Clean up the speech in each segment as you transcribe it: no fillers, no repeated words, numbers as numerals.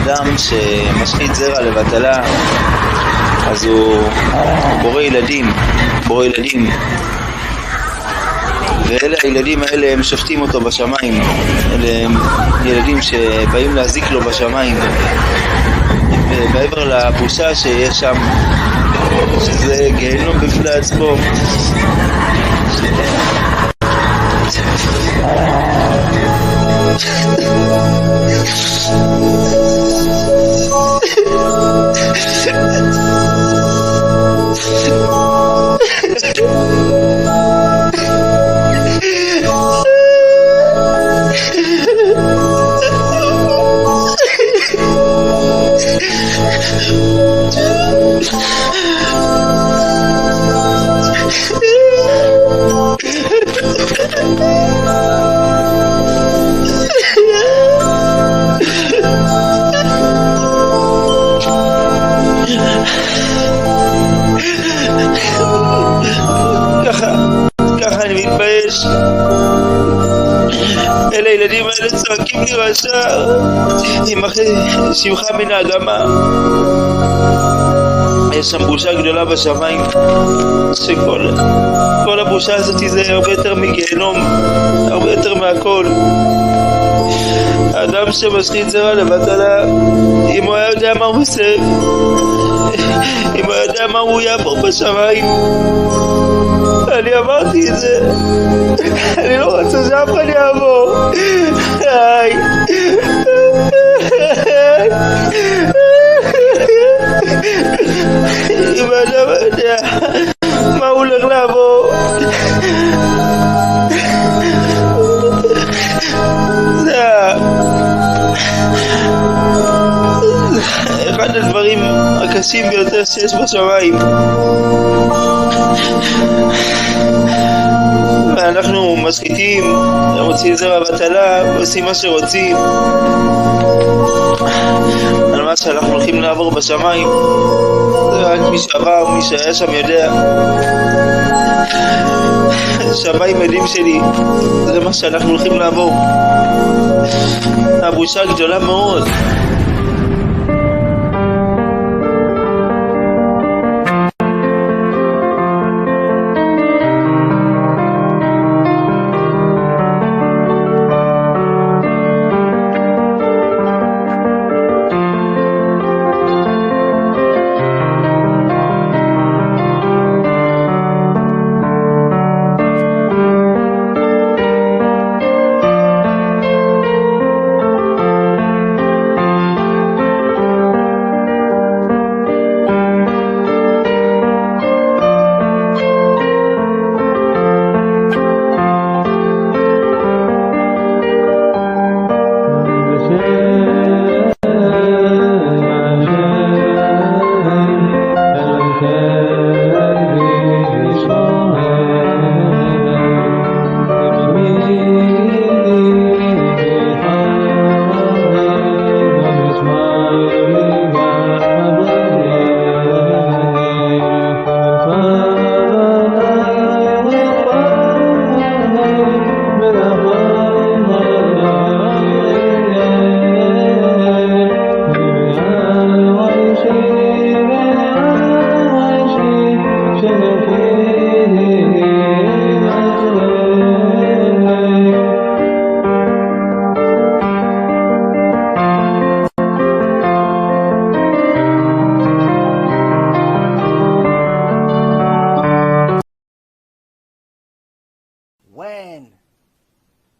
אדם שמשחית זרע לבטלה, אז הוא בורא ילדים, ואלה הילדים האלה הם שופטים אותו בשמיים. אלה הם ילדים שבאים להזיק לו בשמיים, בעבר לבושה שיש שם, שזה גיהנום בפני עצמו. ככה אני מתבייש. אלה הילדים האלה צועקים לי רשע, ימחה שמך מן האדמה. יש שם בושה גדולה בשמיים, שכל הבושה הזאת זה הרבה יותר מגיהנום, הרבה יותר מהכל. האדם שמשחית זרע לבטלה, אם הוא היה יודע מה הוא עושה, אם הוא יודע מה הוא יעבור בשמיים. אני אמרתי את זה, אני לא רוצה שאף אחד יעבור. אם האדם יודע מה הוא הולך לעבור, זה אחד הדברים הקשים ביותר שיש בשמיים. ואנחנו משחיתים, מוציאים זרע בטלה, ועושים מה שרוצים. על מה שאנחנו הולכים לעבור בשמיים, זה רק מי שעבר, מי שהיה שם יודע. שמיים עדים שלי, זה מה שאנחנו הולכים לעבור. הבושה גדולה מאוד.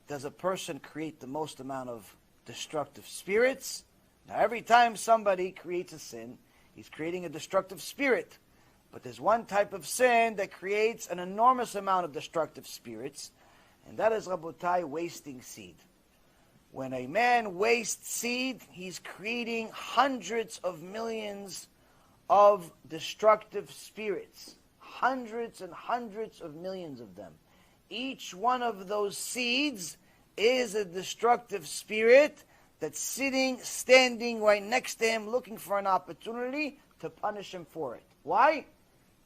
Does a person create the most amount of destructive spirits? Now, every time somebody creates a sin, he's creating a destructive spirit. But there's one type of sin that creates an enormous amount of destructive spirits, and that is, Rabotai, wasting seed. When a man wastes seed, he's creating hundreds of millions of destructive spirits. Hundreds and hundreds of millions of them. Each one of those seeds is a destructive spirit that's sitting, standing right next to him, looking for an opportunity to punish him for it. Why?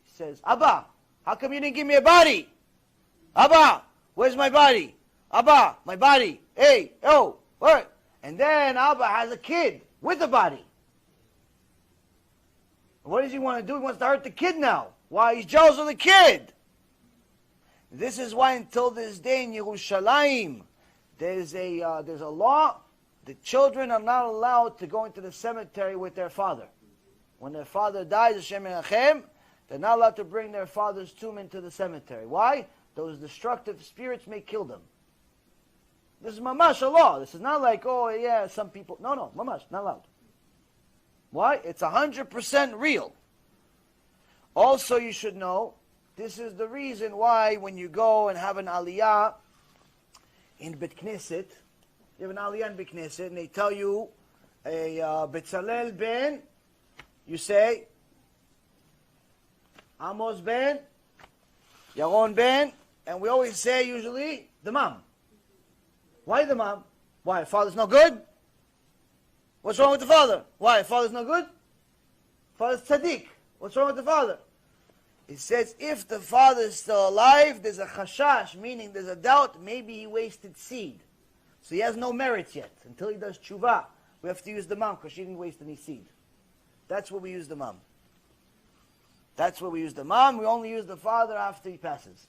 He says, Abba, how come you didn't give me a body? Abba, where's my body? Abba, my body. Hey, oh, what? And then Abba has a kid. with the body. What does he want to do? He wants to hurt the kid now. Why? He's jealous of the kid. This is why until this day in Yerushalayim, there's a law. The children are not allowed to go into the cemetery with their father. When their father dies, Hashem Menachem, they're not allowed to bring their father's tomb into the cemetery. Why? Those destructive spirits may kill them. This is mamash a law. This is not like, oh yeah, some people. No, mamash, not allowed. Why? It's 100% real. Also, you should know, this is the reason why when you go and have an aliyah in Bet Knesset, you have an aliyah in Bet Knesset, and they tell you, a Betzalel ben, you say, Amos ben, Yaron ben, and we always say usually, the mom. Why the mom? Why? Father's no good? What's wrong with the father? Why? Father's no good? Father's tzaddik. What's wrong with the father? It says if the father is still alive, there's a chashash, meaning there's a doubt, maybe he wasted seed. So he has no merit yet. Until he does tshuva, we have to use the mom because she didn't waste any seed. That's what we use the mom. That's what we use the mom. We only use the father after he passes.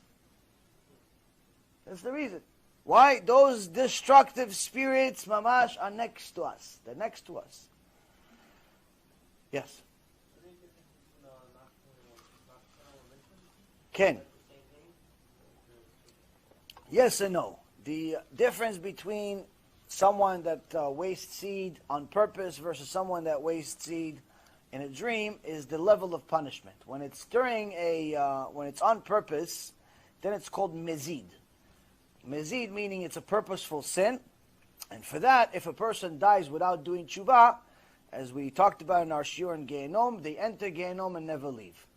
That's the reason. Why? Those destructive spirits, mamash, are next to us. They're next to us. Yes? Ken? Yes and no. The difference between someone that wastes seed on purpose versus someone that wastes seed in a dream is the level of punishment. When it's when it's on purpose, then it's called mezid. Mezid meaning it's a purposeful sin, and for that, if a person dies without doing tshuva, as we talked about in our shiur in Gehenom, they enter Gehenom and never leave.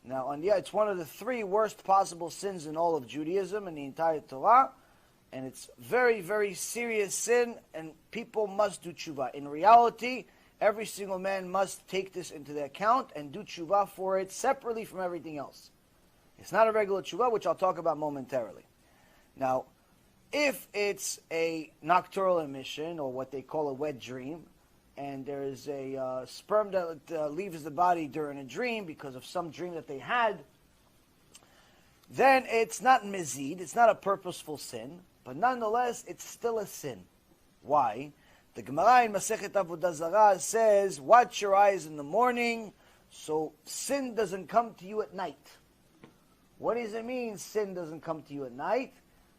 Now, and yeah, it's one of the 3 worst possible sins in all of Judaism and the entire Torah, and it's very, very serious sin, and people must do tshuva. In reality, every single man must take this into their account and do tshuva for it separately from everything else. It's not a regular tshuva, which I'll talk about momentarily. Now, if it's a nocturnal emission, or what they call a wet dream, and there is a sperm that leaves the body during a dream because of some dream that they had, then it's not mezid, it's not a purposeful sin, but nonetheless, it's still a sin. Why? The Gemara in Masechet Avodah Zarah says, watch your eyes in the morning, so sin doesn't come to you at night. What does it mean, sin doesn't come to you at night?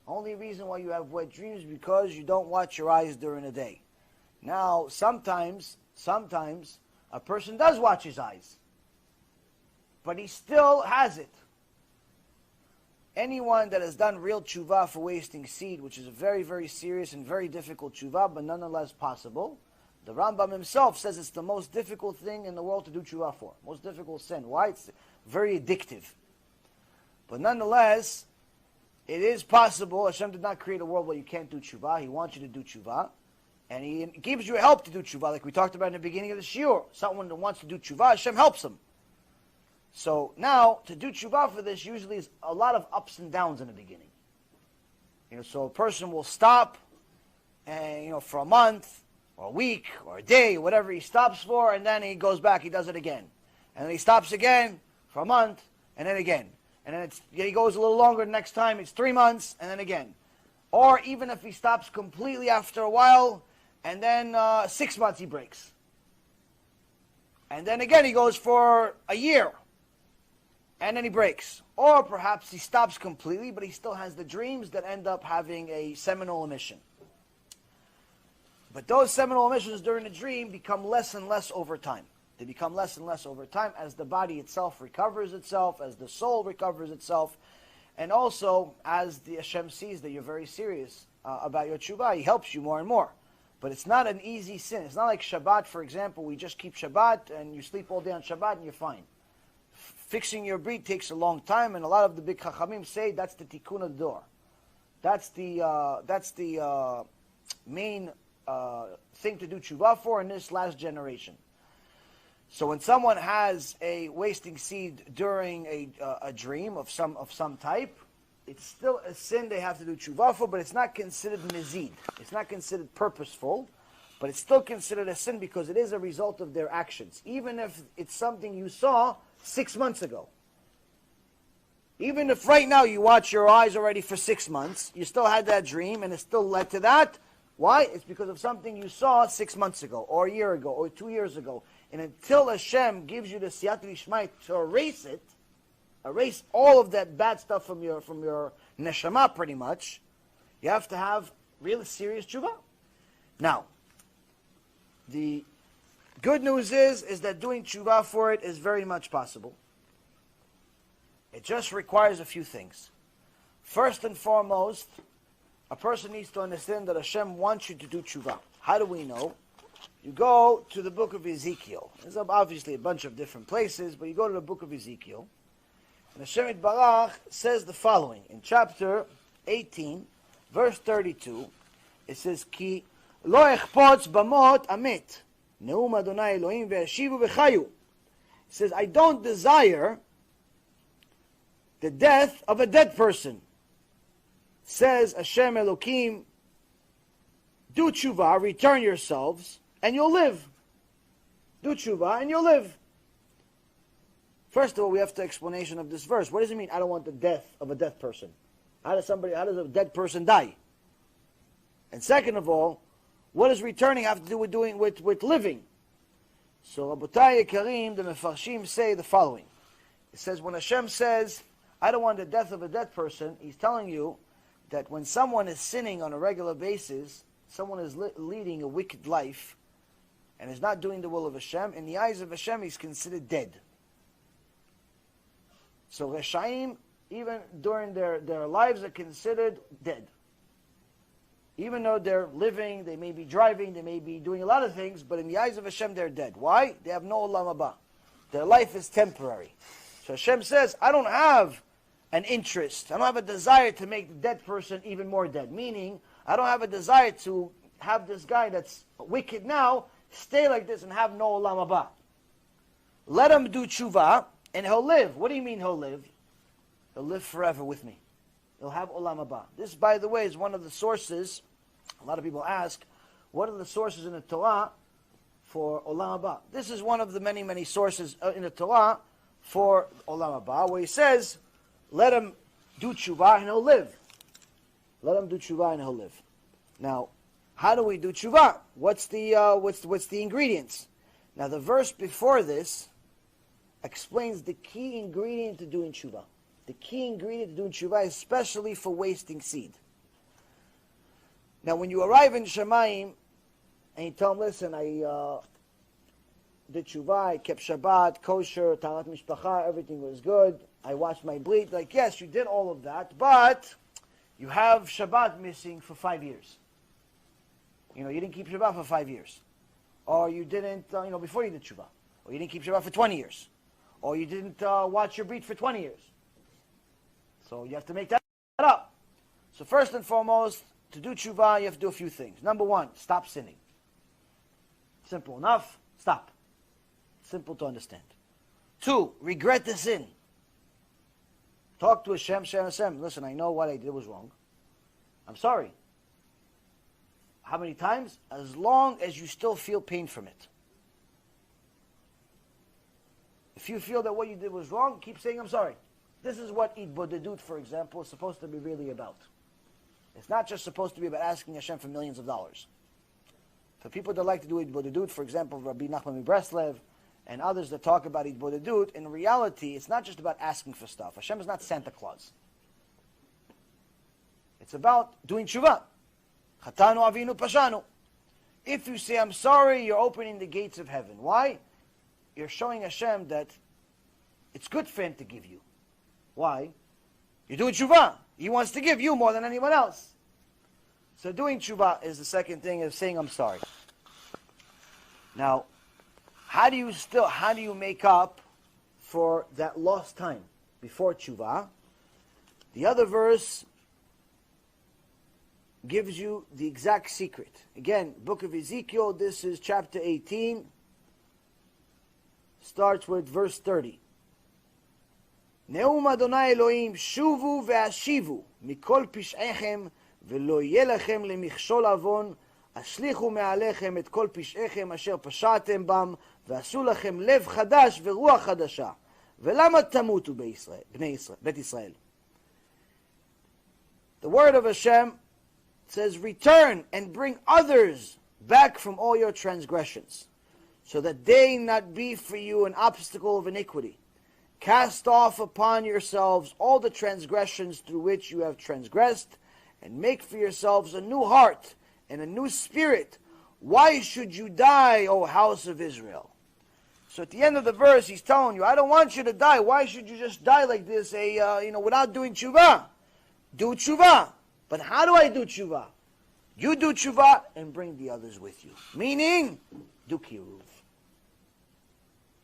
Only reason why you have wet dreams is because you don't watch your eyes during the day. Now, sometimes a person does watch his eyes, but he still has it. Anyone that has done real tshuva for wasting seed, which is a very, very serious and very difficult tshuva, but nonetheless possible, the Rambam himself says it's the most difficult thing in the world to do tshuva for. Most difficult sin. Why? It's very addictive. But nonetheless, it is possible. Hashem did not create a world where you can't do tshuva. He wants you to do tshuva. And He gives you help to do tshuva, like we talked about in the beginning of the shiur. Someone that wants to do tshuva, Hashem helps him. So now, to do tshuva for this usually is a lot of ups and downs in the beginning. So a person will stop, and for a month, or a week, or a day, whatever he stops for, and then he goes back, he does it again. And then he stops again for a month, and then again. And then he goes a little longer the next time, it's 3 months, and then again. Or even if he stops completely after a while, and then 6 months he breaks. And then again he goes for a year, and then he breaks. Or perhaps he stops completely, but he still has the dreams that end up having a seminal emission. But those seminal emissions during the dream become less and less over time. They become less and less over time as the body itself recovers itself, as the soul recovers itself, and also as the Hashem sees that you're very serious about your tshuva, He helps you more and more. But it's not an easy sin. It's not like Shabbat, for example. We just keep Shabbat and you sleep all day on Shabbat and you're fine. Fixing your brit takes a long time, and a lot of the big chachamim say that's the tikkun ador. That's the main thing to do tshuva for in this last generation. So when someone has a wasting seed during a dream of some type, it's still a sin they have to do tshuva for, but it's not considered mezid. It's not considered purposeful, But it's still considered a sin because it is a result of their actions. Even if it's something you saw 6 months ago. Even if right now you watch your eyes already for 6 months, you still had that dream and it still led to that. Why? It's because of something you saw 6 months ago, or a year ago, or 2 years ago. And until Hashem gives you the siyata d'shmaya to erase it, erase all of that bad stuff from your neshama pretty much, you have to have really serious tshuva. Now, the good news is that doing tshuva for it is very much possible. It just requires a few things. First and foremost, a person needs to understand that Hashem wants you to do tshuva. How do we know? You go to the book of Ezekiel. There's obviously a bunch of different places, but you go to the book of Ezekiel. And Hashem Yitbarach says the following. In chapter 18, verse 32, it says, Ki lo echpotz bamot amet, neum Adonai Elohim ve'ashivu v'chayu. It says, I don't desire the death of a dead person. Says Hashem Elokim, do tshuva, return yourselves, and you'll live. Do tshuva, and you'll live. First of all, we have the explanation of this verse. What does it mean, I don't want the death of a dead person? How does a dead person die? And second of all, what does returning have to do with living? So Rabotai Yekarim, the Mefarshim say the following. It says, when Hashem says, I don't want the death of a dead person, He's telling you that when someone is sinning on a regular basis, someone is leading a wicked life, and is not doing the will of Hashem, in the eyes of Hashem, he's considered dead. So Reshaim, even during their lives, are considered dead. Even though they're living, they may be driving, they may be doing a lot of things, but in the eyes of Hashem, they're dead. Why? They have no olam haba. Their life is temporary. So Hashem says, I don't have an interest, I don't have a desire to make the dead person even more dead. Meaning, I don't have a desire to have this guy that's wicked now stay like this and have no olam haba. Let him do tshuva, and he'll live. What do you mean he'll live? He'll live forever with me. He'll have olam haba. This, by the way, is one of the sources. A lot of people ask, what are the sources in the Torah for olam haba? This is one of the many, many sources in the Torah for olam haba, where he says, let him do tshuva and he'll live. Let him do tshuva and he'll live. Now, how do we do tshuva? What's the ingredients? Now, the verse before this explains the key ingredient to doing tshuva. The key ingredient to doing tshuva, especially for wasting seed. Now, when you arrive in Shemaim and you tell them, listen, I did tshuva, I kept Shabbat, kosher, talat mishpacha, everything was good, I watched my bleed. Like, yes, you did all of that, but you have Shabbat missing for 5 years. You didn't keep Shabbat for 5 years. Or you didn't, before you did tshuva. Or you didn't keep Shabbat for 20 years. Or you didn't watch your breed for 20 years. So you have to make that up. So first and foremost, to do tshuva, you have to do a few things. Number one, stop sinning. Simple enough, stop. Simple to understand. 2, regret the sin. Talk to Hashem, say Hashem, listen, I know what I did was wrong. I'm sorry. How many times? As long as you still feel pain from it. If you feel that what you did was wrong, keep saying, I'm sorry. This is what Idbodedut, for example, is supposed to be really about. It's not just supposed to be about asking Hashem for millions of dollars. For people that like to do Idbodedut, for example, Rabbi Nachman Breslev, and others that talk about Idbodedut, in reality, it's not just about asking for stuff. Hashem is not Santa Claus. It's about doing tshuva. Chatanu avinu pashanu. If you say, I'm sorry, you're opening the gates of heaven. Why? You're showing Hashem that it's good for Him to give you. Why? You're doing tshuva. He wants to give you more than anyone else. So doing tshuva is the second thing, is saying, I'm sorry. Now, how do you make up for that lost time before tshuva? The other verse gives you the exact secret. Again, book of Ezekiel, this is chapter 18, starts with verse 30. Neum Adonai Elohim shuvu ve'ashivu mikol pish'echem ve'lo yeh lechem lemichshol avon השליכו מעליכם את כל פשעיכם אשר פשעתם בם, ועשו לכם לב חדש ורוח חדשה. ולמה תמותו בית ישראל? The word of Hashem says, return and bring others back from all your transgressions, so that they not be for you an obstacle of iniquity. Cast off upon yourselves all the transgressions through which you have transgressed, and make for yourselves a new heart and a new spirit. Why should you die, O house of Israel? So at the end of the verse, he's telling you, I don't want you to die. Why should you just die like this, without doing tshuva? Do tshuva. But how do I do tshuva? You do tshuva and bring the others with you. Meaning, do kiruv.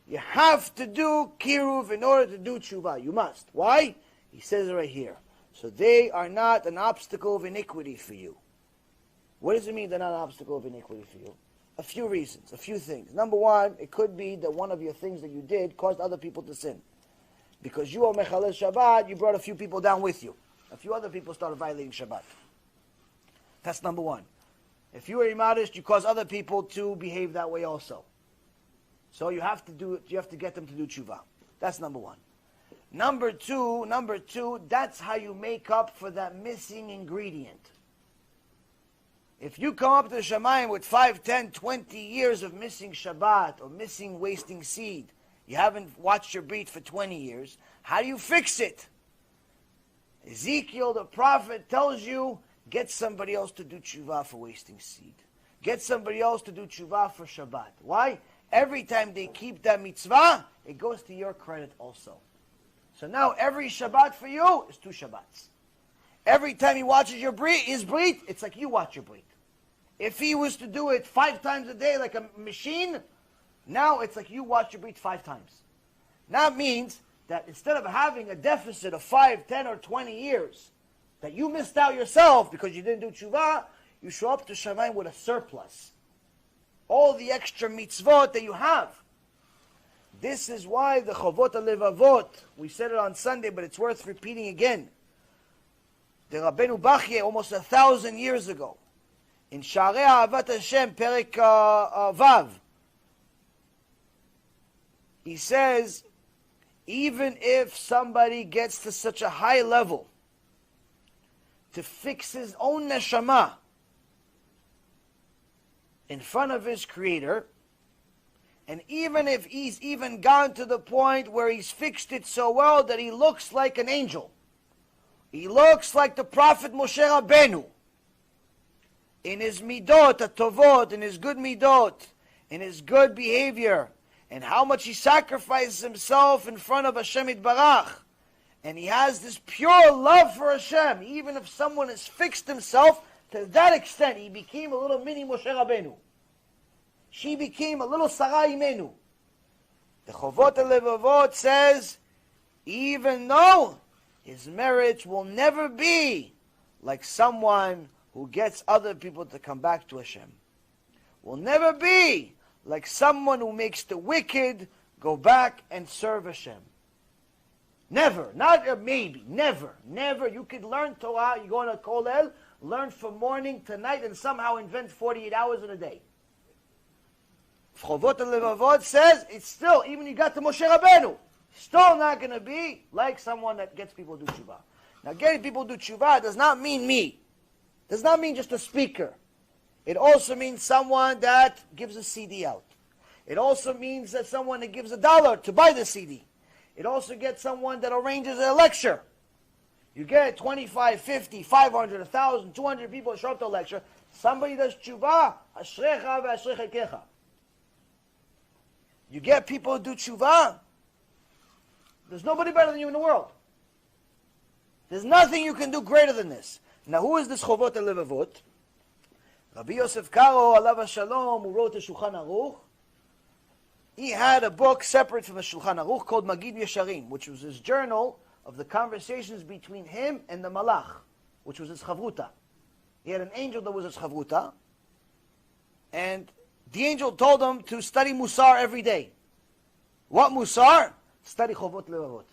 You have to do kiruv in order to do tshuva. You must. Why? He says it right here. So they are not an obstacle of iniquity for you. What does it mean they're not an obstacle of iniquity for you? A few reasons, a few things. Number one, it could be that one of your things that you did caused other people to sin. Because you are mechalel Shabbat, you brought a few people down with you. A few other people started violating Shabbat. That's number one. If you were immodest, you caused other people to behave that way also. So you have to do it. You have to get them to do tshuva. That's number one. Number two, that's how you make up for that missing ingredient. If you come up to the Shamayim with 5, 10, 20 years of missing Shabbat or missing wasting seed, you haven't watched your breed for 20 years, how do you fix it? Ezekiel the prophet tells you, get somebody else to do tshuva for wasting seed. Get somebody else to do tshuva for Shabbat. Why? Every time they keep that mitzvah, it goes to your credit also. So now every Shabbat for you is 2 Shabbats. Every time he watches his breed, it's like you watch your breed. If he was to do it 5 times a day like a machine, now it's like you watch your breed 5 times. That means that instead of having a deficit of 5, 10, or 20 years that you missed out yourself because you didn't do tshuva, you show up to Shamayim with a surplus. All the extra mitzvot that you have. This is why the Chovot HaLevavot, we said it on Sunday, but it's worth repeating again. The Rabbeinu Bachye, almost 1,000 years ago, in Sharei Ahavat Hashem, Perek Vav, he says, even if somebody gets to such a high level to fix his own neshama in front of his Creator, and even if he's even gone to the point where he's fixed it so well that he looks like an angel, he looks like the prophet Moshe Rabbeinu, in his midot, atovot, in his good midot, in his good behavior, and how much he sacrifices himself in front of Hashem Yitbarach, and he has this pure love for Hashem, even if someone has fixed himself to that extent, he became a little mini Moshe Rabbeinu. She became a little Sarah Imenu. The Chovot HaLevavot says, even though his marriage will never be like someone who gets other people to come back to Hashem, will never be like someone who makes the wicked go back and serve Hashem. Never, not a maybe, never, never. You could learn Torah, you go on a kollel, learn from morning to night, and somehow invent 48 hours in a day. Chovot HaLevavot says, it's still, even you got to Moshe Rabbeinu, still not going to be like someone that gets people to do tshuva. Now, getting people to do tshuva does not mean me. Does not mean just a speaker. It also means someone that gives a CD out. It also means that someone that gives $1 to buy the CD. It also gets someone that arranges a lecture. You get 25, 50, 500, 1,000, 200 people show up to a lecture. Somebody does tshuva, ashrecha ve'ashrecha kecha. You get people who do tshuva, there's nobody better than you in the world. There's nothing you can do greater than this. Now, who is this Chovot HaLevavot? Rabbi Yosef Karo, alav hashalom, who wrote the Shulchan Aruch. He had a book separate from the Shulchan Aruch called Magid Yesharim, which was his journal of the conversations between him and the Malach, which was his chavruta. He had an angel that was his chavruta, and the angel told him to study Musar every day. What Musar? Study Chovot HaLevavot.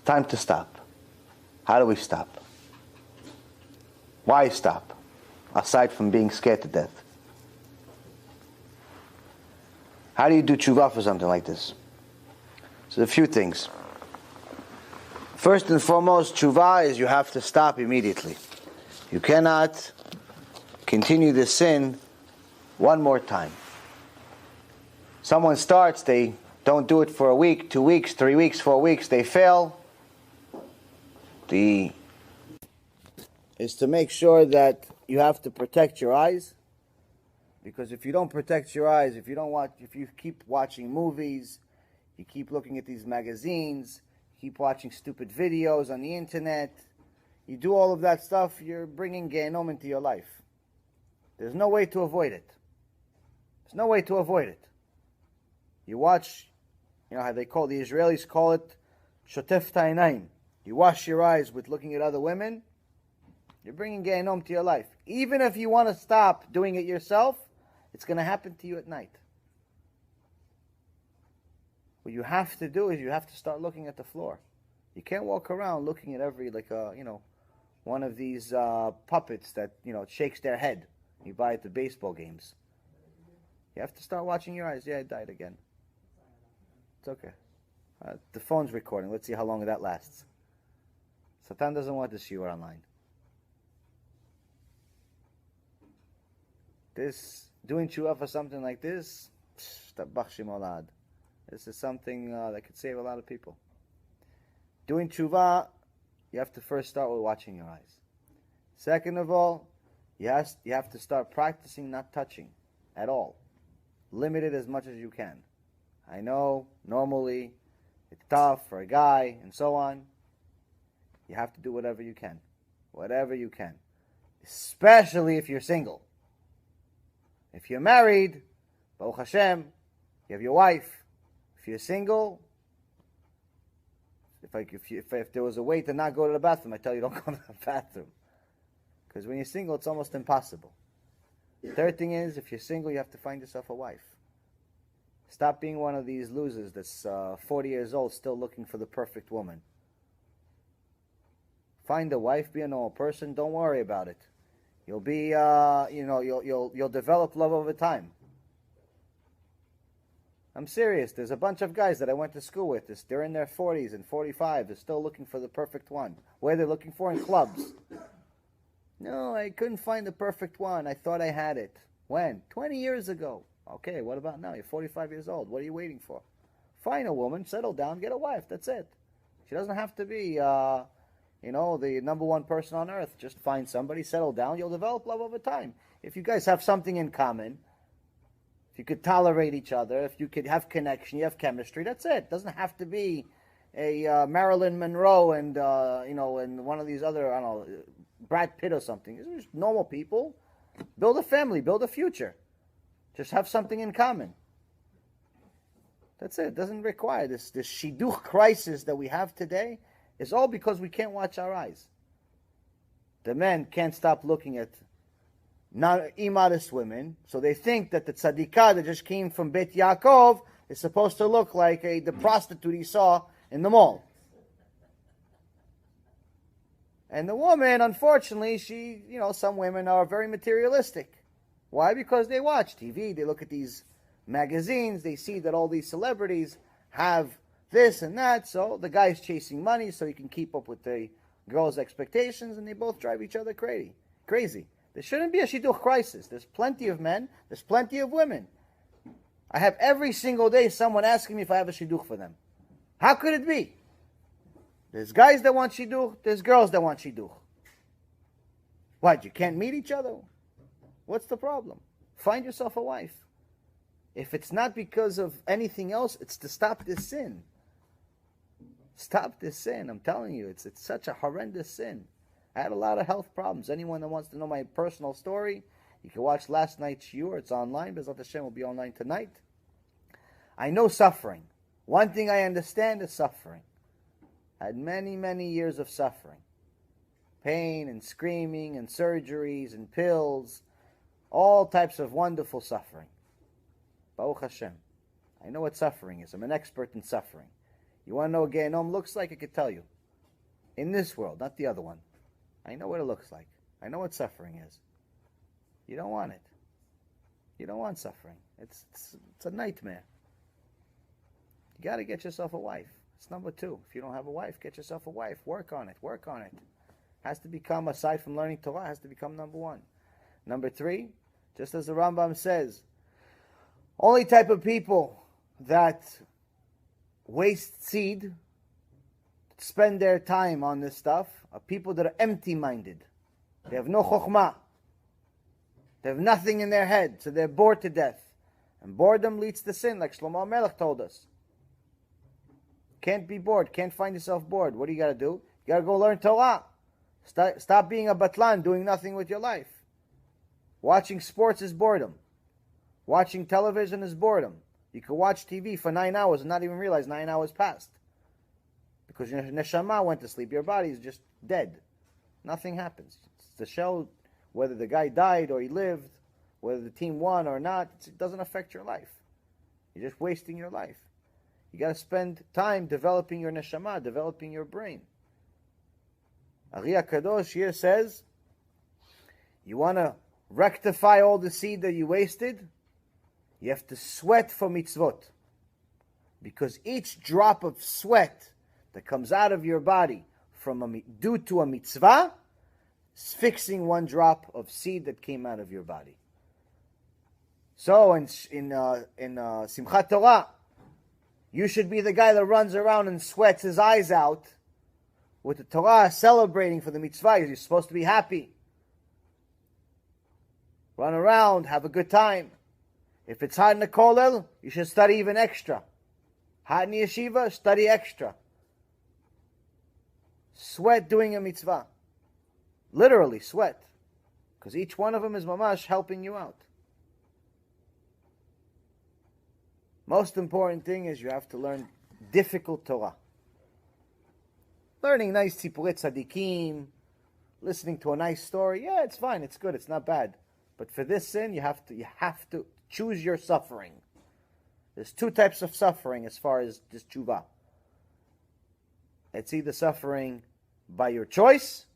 Time to stop. How do we stop? Why stop? Aside from being scared to death. How do you do tshuva for something like this? So a few things. First and foremost, tshuva is you have to stop immediately. You cannot continue the sin one more time. Someone starts, they don't do it for a week, 2 weeks, 3 weeks, 4 weeks, they fail. Is to make sure that you have to protect your eyes, because if you don't protect your eyes, if you keep watching movies, you keep looking at these magazines, you keep watching stupid videos on the internet, you do all of that stuff, you're bringing Gehenom into your life. There's no way to avoid it. There's no way to avoid it. You watch, you know how the Israelis call it, shotef ta'inaim. You wash your eyes with looking at other women, you're bringing Gehenom to your life. Even if you want to stop doing it yourself, it's going to happen to you at night. What you have to do is you have to start looking at the floor. You can't walk around looking at every, one of these puppets that, it shakes their head. You buy at the baseball games. You have to start watching your eyes. Yeah, it died again. It's okay. The phone's recording. Let's see how long that lasts. Satan doesn't want to see you online. Doing tshuva for something like this, this is something that could save a lot of people. Doing tshuva, you have to first start with watching your eyes. Second of all, you have to start practicing not touching at all. Limit it as much as you can. I know, normally, it's tough for a guy and so on. You have to do whatever you can. Whatever you can. Especially if you're single. If you're married, Baruch Hashem, you have your wife. If you're single, if there was a way to not go to the bathroom, I tell you don't go to the bathroom. Because when you're single, it's almost impossible. The third thing is, if you're single, you have to find yourself a wife. Stop being one of these losers that's 40 years old, still looking for the perfect woman. Find a wife, be a normal person, don't worry about it. You'll be, you'll develop love over time. I'm serious. There's a bunch of guys that I went to school with. They're in their 40s and 45. They're still looking for the perfect one. Where they're looking for in clubs. No, I couldn't find the perfect one. I thought I had it. When? 20 years ago. Okay, what about now? You're 45 years old. What are you waiting for? Find a woman, settle down, get a wife. That's it. She doesn't have to be, the number one person on earth. Just find somebody, settle down. You'll develop love over time. If you guys have something in common, if you could tolerate each other, if you could have connection, you have chemistry, that's it. It doesn't have to be a Marilyn Monroe and one of these other, Brad Pitt or something. These are just normal people. Build a family, build a future. Just have something in common. That's it. It doesn't require this shidduch crisis that we have today. It's all because we can't watch our eyes. The men can't stop looking at immodest women, so they think that the tzadikah that just came from Bet Yaakov is supposed to look like the prostitute he saw in the mall. And the woman, unfortunately, some women are very materialistic. Why? Because they watch TV, they look at these magazines, they see that all these celebrities have this and that, so the guy's chasing money so he can keep up with the girl's expectations, and they both drive each other crazy. There shouldn't be a shidduch crisis. There's plenty of men, there's plenty of women. I have every single day someone asking me if I have a shidduch for them. How could it be? There's guys that want shidduch, there's girls that want shidduch. What, you can't meet each other? What's the problem? Find yourself a wife. If it's not because of anything else, it's to stop this sin. Stop this sin. I'm telling you, it's such a horrendous sin. I had a lot of health problems. Anyone that wants to know my personal story, you can watch last night's shiur. It's online. Bezrat Hashem will be online tonight. I know suffering. One thing I understand is suffering. I had many, many years of suffering. Pain and screaming and surgeries and pills. All types of wonderful suffering. Baruch Hashem. I know what suffering is. I'm an expert in suffering. You want to know what Gehenom looks like? I could tell you. In this world, not the other one. I know what it looks like. I know what suffering is. You don't want it. You don't want suffering. It's a nightmare. You got to get yourself a wife. It's number 2. If you don't have a wife, get yourself a wife. Work on it. Work on it. Has to become, aside from learning Torah, has to become number 1. Number 3, just as the Rambam says, only type of people that waste seed, spend their time on this stuff, are people that are empty-minded. They have no chokhmah. They have nothing in their head, so they're bored to death. And boredom leads to sin, like Shlomo HaMelech told us. Can't be bored, can't find yourself bored. What do? You got to go learn Torah. Stop being a batlan, doing nothing with your life. Watching sports is boredom. Watching television is boredom. You can watch TV for 9 hours and not even realize 9 hours passed. Because your neshama went to sleep, your body is just dead. Nothing happens. It's the shell, whether the guy died or he lived, whether the team won or not, it doesn't affect your life. You're just wasting your life. You got to spend time developing your neshama, developing your brain. Ari HaKadosh here says, you want to rectify all the seed that you wasted? You have to sweat for mitzvot. Because each drop of sweat that comes out of your body due to a mitzvah is fixing one drop of seed that came out of your body. So in Simchat Torah, you should be the guy that runs around and sweats his eyes out with the Torah, celebrating for the mitzvah. You're supposed to be happy. Run around, have a good time. If it's hard in the kollel, you should study even extra. Hard in yeshiva, study extra. Sweat doing a mitzvah. Literally sweat. Because each one of them is mamash helping you out. Most important thing is you have to learn difficult Torah. Learning nice tipuret tzadikim, listening to a nice story, yeah, it's fine, it's good, it's not bad. But for this sin, you have to choose your suffering. There's 2 types of suffering as far as this tshuva. It's either suffering by your choice,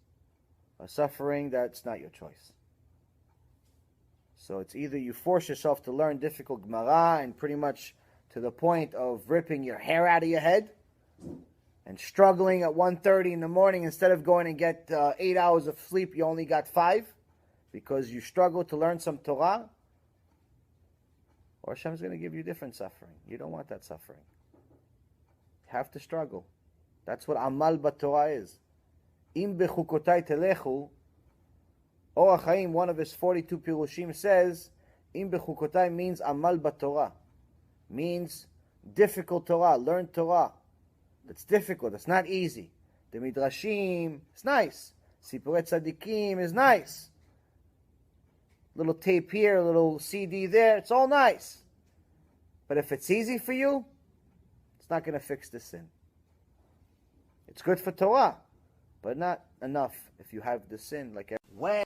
or suffering that's not your choice. So it's either you force yourself to learn difficult Gemara and pretty much to the point of ripping your hair out of your head and struggling at 1:30 in the morning, instead of going and get 8 hours of sleep, you only got 5 because you struggled to learn some Torah. Or Hashem's going to give you different suffering. You don't want that suffering. You have to struggle. That's what Amal B'Torah is. Im bechukotai telechu. Or Chaim, one of his 42 pirushim, says, Im bechukotai means Amal B'Torah. Means difficult Torah, learn Torah. That's difficult, that's not easy. The Midrashim, it's nice. Sipuret Tzadikim is nice. Little tape here, a little CD there, it's all nice. But if it's easy for you, it's not going to fix the sin. It's good for Torah, but not enough if you have the sin like when